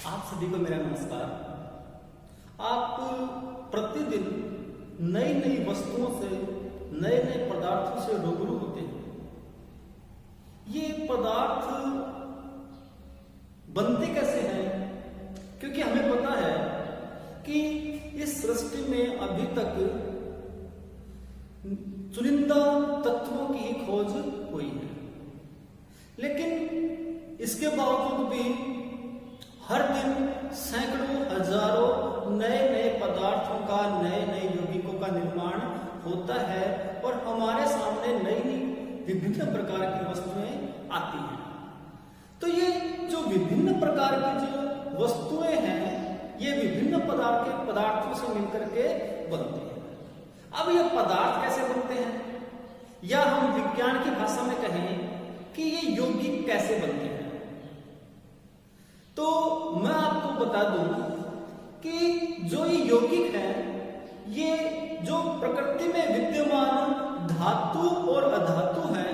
आप सभी को मेरा नमस्कार। आप प्रतिदिन नई नई वस्तुओं से, नए नए पदार्थों से रूबरू होते हैं। ये पदार्थ बनते कैसे हैं? क्योंकि हमें पता है कि इस सृष्टि में अभी तक चुनिंदा तत्वों की ही खोज हुई है, लेकिन इसके बावजूद भी हर दिन सैकड़ों हजारों नए नए पदार्थों का, नए नए यौगिकों का निर्माण होता है और हमारे सामने नई नई विभिन्न प्रकार की वस्तुएं आती हैं। तो ये जो विभिन्न प्रकार की जो वस्तुएं हैं, ये विभिन्न पदार्थों से मिलकर के बनती हैं। अब ये पदार्थ कैसे बनते हैं, या हम विज्ञान की भाषा में कहें कि ये यौगिक कैसे बनते हैं, तो मैं आपको बता दूं कि जो ये यौगिक है, ये जो प्रकृति में विद्यमान धातु और अधातु है,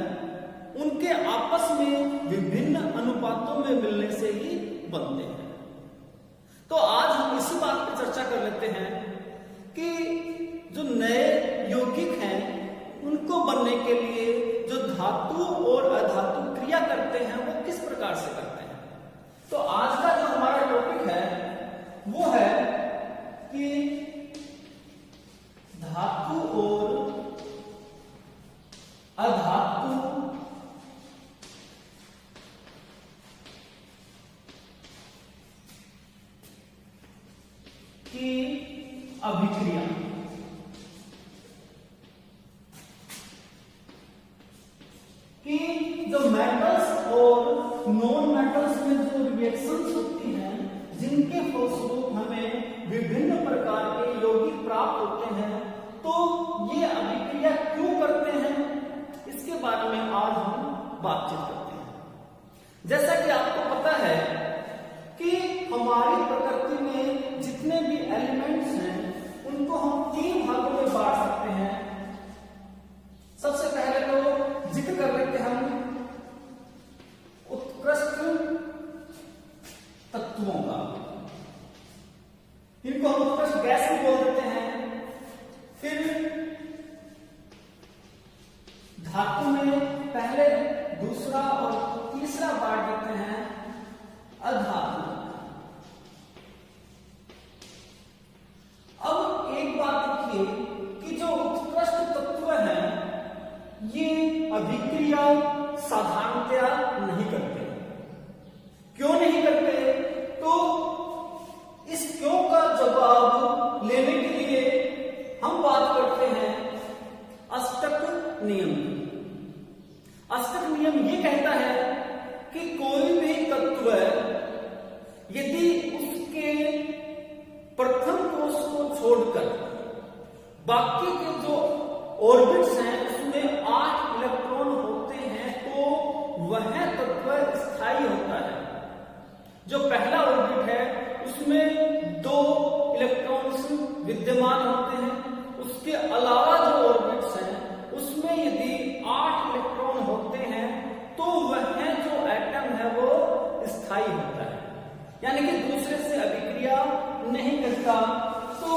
उनके आपस में विभिन्न अनुपातों में मिलने से ही बनते हैं। तो आज हम इसी बात पर चर्चा कर लेते हैं कि जो नए यौगिक हैं, उनको बनने के लिए जो धातु और अधातु क्रिया करते हैं, वो किस प्रकार से करते हैं। तो आज का जो हमारा टॉपिक है वो है कि धातु और अधातु की अभिक्रिया। कि जो मेटल्स और नॉन मेटल्स में जो रिएक्शंस होती हैं, जिनके फलस्वरूप हमें विभिन्न प्रकार के यौगिक प्राप्त होते हैं, तो ये अभिक्रिया क्यों करते हैं, इसके बारे में आज हम बातचीत करते हैं। जैसा कि आपको पता है कि हमारी प्रकृति में जितने भी एलिमेंट्स हैं, उनको हम तीन भागों में बांट सकते हैं। सबसे पहले तो जिक्र कर लेते हैं हम उत्कृष्ट तत्वों का। इनको हम उत्कृष्ट गैस भी बोल देते हैं। फिर धातु में पहले, दूसरा और तीसरा बांट देते हैं अधातु। अब एक बात देखिए कि जो उत्कृष्ट तत्व हैं, ये अभिक्रिया साधारणतया नहीं करते। क्यों नहीं करते? तो इस क्यों का जवाब लेने के लिए हम बात करते हैं अष्टक नियम। अष्टक नियम ये कहता है कि कोई भी तत्व यदि उसके प्रथम कोश को छोड़कर बाकी के जो ऑर्बिट्स हैं, उसमें 8 इलेक्ट्रॉन होते हैं, तो वह तत्व स्थायी होता है। जो पहला ऑर्बिट है, उसमें 2 इलेक्ट्रॉन्स विद्यमान होते हैं। उसके अलावा जो ऑर्बिट्स हैं, उसमें यदि 8 इलेक्ट्रॉन होते हैं, तो वह जो एटम है वो स्थायी होता है, यानी कि दूसरे से अभिक्रिया नहीं करता। तो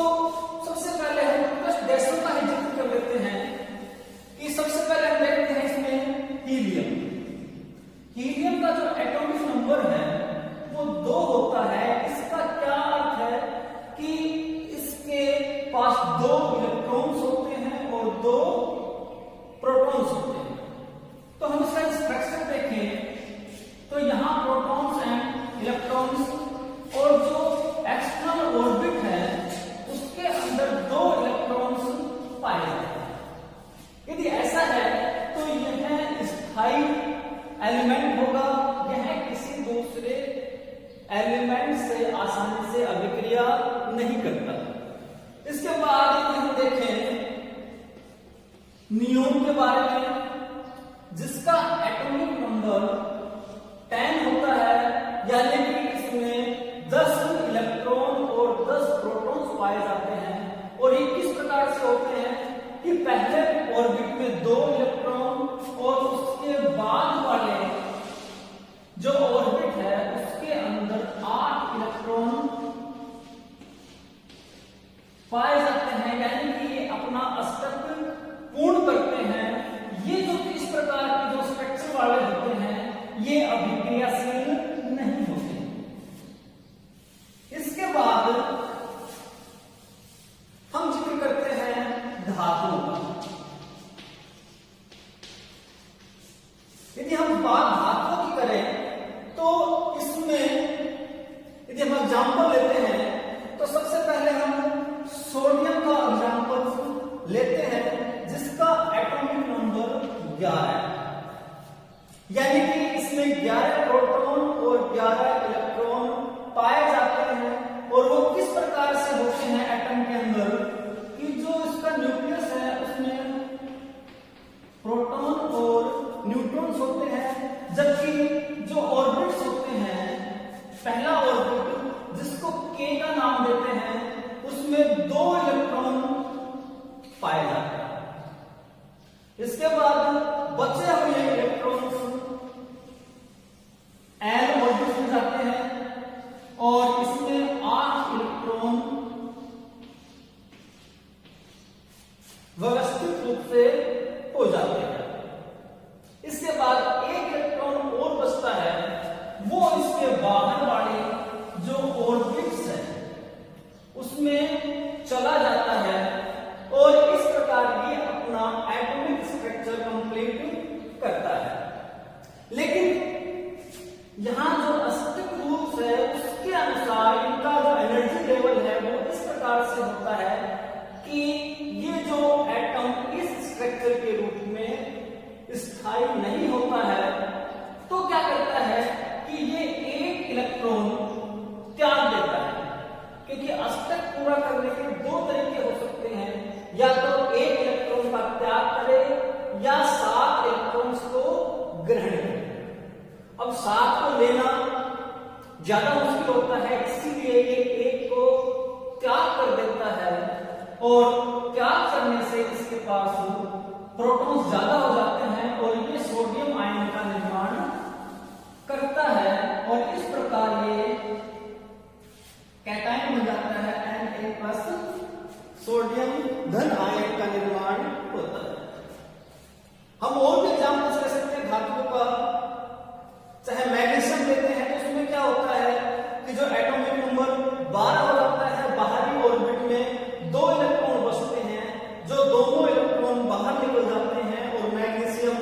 सबसे पहले हम उत्कृष्ट गैसों का ही जिक्र कर लेते हैं कि सबसे पहले हम देखते हैं इसमें हीलियम। हीलियम का जो एटॉमिक नंबर है वो 2 होता है। इसका क्या अर्थ है कि इसके पास 2 इलेक्ट्रॉन्स होते हैं और 2 प्रोटॉन्स होते हैं। तो हम इसका स्ट्रक्चर देखें तो यहां प्रोटॉन्स हैं, इलेक्ट्रॉन्स, और जो एक्सटर्नल ऑर्बिट है उसके अंदर 2 इलेक्ट्रॉन्स पाए जाते हैं। यदि ऐसा है तो यह स्थायी एलिमेंट होगा, यह किसी दूसरे एलिमेंट से आसानी से अभिक्रिया नहीं करता। इसके बाद यदि हम देखें नियोन के बारे में, जिसका एटॉमिक नंबर 10 होता है, यानी कि इसमें 10 इलेक्ट्रॉन और 10 प्रोटॉन्स पाए जाते हैं। और ये किस प्रकार से होते हैं कि पहले ऑर्बिट में 2 इलेक्ट्रॉन और उसके बाद वाले जो ऑर्बिट है उसके अंदर 8 इलेक्ट्रॉन यदि हम बात धातुओं की करें तो इसमें यदि हम एग्जाम्पल लेते हैं तो सबसे पहले हम सोडियम का एग्जाम्पल लेते हैं जिसका एटॉमिक नंबर 11 है, यानी कि इसमें 11 प्रोटॉन और 11 इलेक्ट्रॉन पाए जाते हैं। और वो किस प्रकार से होते हैं एटम के अंदर कि जो इसका न्यूक्लियस है उसमें प्रोटॉन और न्यूट्रॉन्स होते हैं, जबकि जो ऑर्बिट्स होते हैं, पहला ऑर्बिट जिसको के का नाम देते हैं उसमें 2 इलेक्ट्रॉन पाए जाते हैं। इसके बाद बचे हुए इलेक्ट्रॉन्स एन ऑर्बिट में जाते हैं और इसमें 8 इलेक्ट्रॉन व्यवस्थित रूप से हो जाते हैं। इसके बाद एक इलेक्ट्रॉन और बचता है, वो इसके बाहर वाले जो ऑर्बिट्स है उसमें चला जाता है और इस प्रकार ये अपना एटॉमिक स्ट्रक्चर कंप्लीट करता है। लेकिन यहां जो अस्तिक रूप है उसके अनुसार इनका जो एनर्जी लेवल है वो इस प्रकार से होता है कि ये जो एटम इस स्ट्रक्चर के रूप में स्थायी नहीं होता है, तो क्या करता है कि ये एक इलेक्ट्रॉन त्याग देता है, क्योंकि अष्टक पूरा करने के 2 तरीके हो सकते हैं, या तो एक इलेक्ट्रॉन का त्याग करे या 7 इलेक्ट्रॉन्स को ग्रहण करे। अब 7 को लेना ज्यादा मुश्किल होता है, इसीलिए ये एक को त्याग कर देता है और त्याग करने से इसके पास प्रोटॉन्स ज्यादा हो जाते हैं और ये सोडियम आयन का निर्माण करता है और इस प्रकार ये कैटायन बन जाता है Na+ सोडियम धन आयन का निर्माण होता है। हम और भी एग्जाम्पल ले सकते हैं धातुओं का, चाहे मैग्नीशियम लेते हैं तो उसमें क्या होता है कि जो एटॉमिक नंबर 12 हो जाता है, बाहरी ऑर्बिट में 2 इलेक्ट्रॉन बचते हैं, जो दोनों इलेक्ट्रॉन बाहर निकल जाते हैं और मैग्नीशियम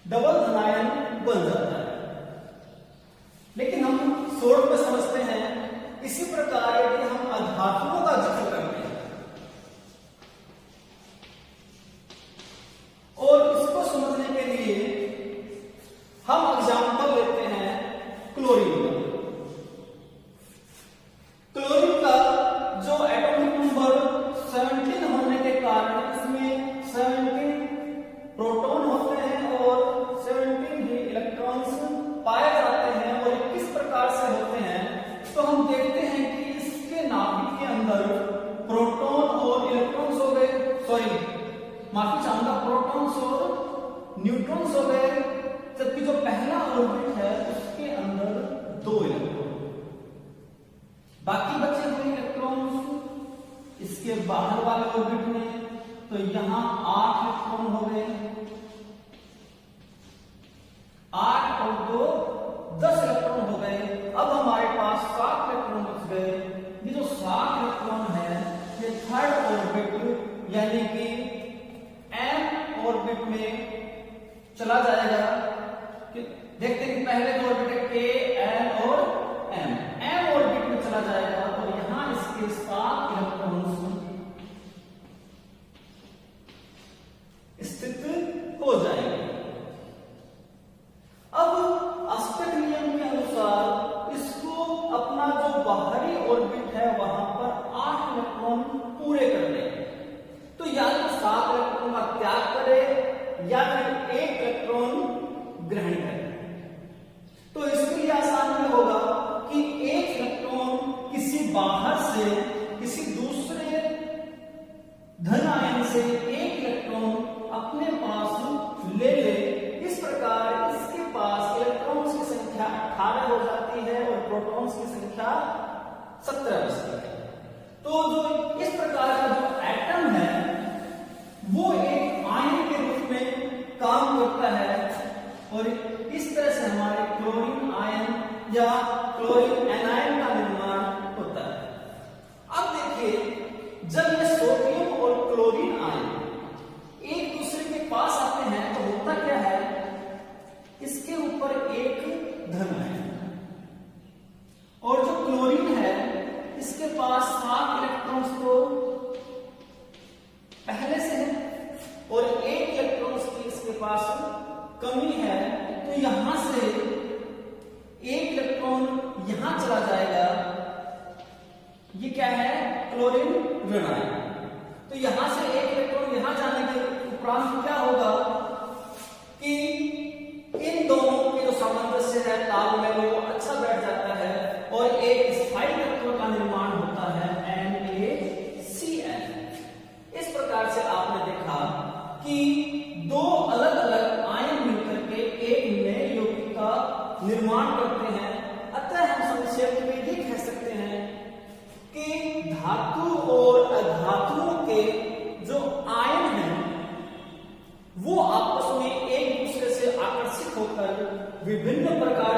डबल धनायन बन जाता है। लेकिन हम शॉर्ट में समझते हैं। इसी प्रकार यदि हम अधातुओं का जिक्र करते हैं और इसको समझने के लिए हम एग्जाम्पल लेते हैं क्लोरीन का। क्लोरीन का जो एटॉमिक नंबर 17 होने के कारण इसमें 17 प्रोटॉन होते हैं और 17 ही इलेक्ट्रॉन्स पाए जाते हैं। और किस प्रकार से होते हैं तो हम देखते हैं कि इसके नाभिक के अंदर प्रोटॉन और इलेक्ट्रॉन्स हो गए, माफी चाहूंगा, प्रोटॉन्स और न्यूट्रॉन्स हो गए, जबकि जो पहला ऑर्बिट है उसके अंदर 2 इलेक्ट्रॉन, बाकी बचे हुए इलेक्ट्रॉन्स इसके बाहर वाले ऑर्बिट में, तो यहां 8 इलेक्ट्रॉन हो गए, 8 और 2 10 इलेक्ट्रॉन हो गए। अब हमारे पास 7 इलेक्ट्रॉन बच गए। ये जो 7 इलेक्ट्रॉन है ये थर्ड ऑर्बिट यानी कि एम ऑर्बिट में चला जाएगा। देखते हैं कि पहले जो ऑर्बिट है के, एन और एम ऑर्बिट में चला जाएगा तो यहां इसके 7 इलेक्ट्रॉन्स स्थित हो जाएंगे। अब अस्टक नियम के अनुसार इसको अपना जो बाहरी ऑर्बिट है वहां पर 8 इलेक्ट्रॉन पूरे कर लेंगे, तो या तो 7 इलेक्ट्रॉन का त्याग करे या फिर 1 इलेक्ट्रॉन ग्रहण करे। तो इसके लिए आसान में होगा कि 1 इलेक्ट्रॉन किसी बाहर से किसी दूसरे धन आयन से 1 इलेक्ट्रॉन अपने पास ले ले। इस प्रकार इसके पास इलेक्ट्रॉन्स की संख्या 18 हो जाती है और प्रोटॉन्स की संख्या 17 बचती है। तो जो इस प्रकार का जो एटम है वो एक आयन के रूप में काम करता है और इस तरह से हमारे क्लोरीन आयन या क्लोरीन एनायन का निर्माण होता है। अब देखिए, जब ये सोडियम और क्लोरीन आयन एक दूसरे के पास कमी है तो यहां से एक इलेक्ट्रॉन यहां चला जाएगा, ये क्या है, क्लोरीन ऋण आयन। तो यहां से एक इलेक्ट्रॉन यहां जाने के उपरांत क्या होगा कि इन दोनों के जो सामंजस्य है, तालमेल वो अच्छा बैठ जाता है और एक स्थायी तत्व का निर्माण होता है NaCl। इस प्रकार से आपने देखा कि दो अलग अलग आयन मिलकर के एक नए यौगिक का निर्माण करते हैं। अतः हम संक्षेप में ये कह सकते हैं कि धातु और अधातुओं के जो आयन हैं वो आपस में एक दूसरे से आकर्षित होकर विभिन्न प्रकार